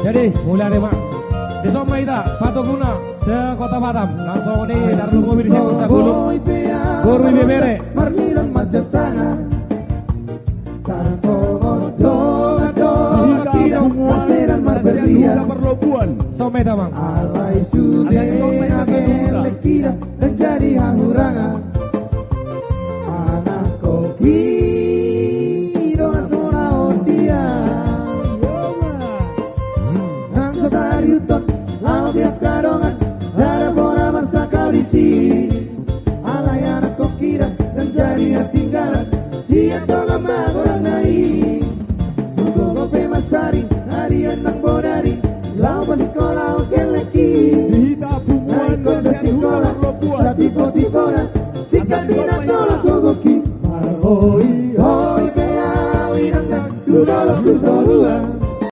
Jadi mulai deh mak. Di Somai kita, Patung Guna, se Kota Batam. Langsung di Darul Mobil di Kota Gulu. Guru Bebere. Marlilan macet tangan. Somai tamang. Alai sudah lekira dan jadi hangurangan. Anak koki doa sora odia. Nang setari uton lama biak kadongan. Dara bona masa kau di sini. Alai anak koki dan jadi tinggalan. Siap tolong orang naik. Tunggu kopi masari harian nang bodari. Lau pas sekolah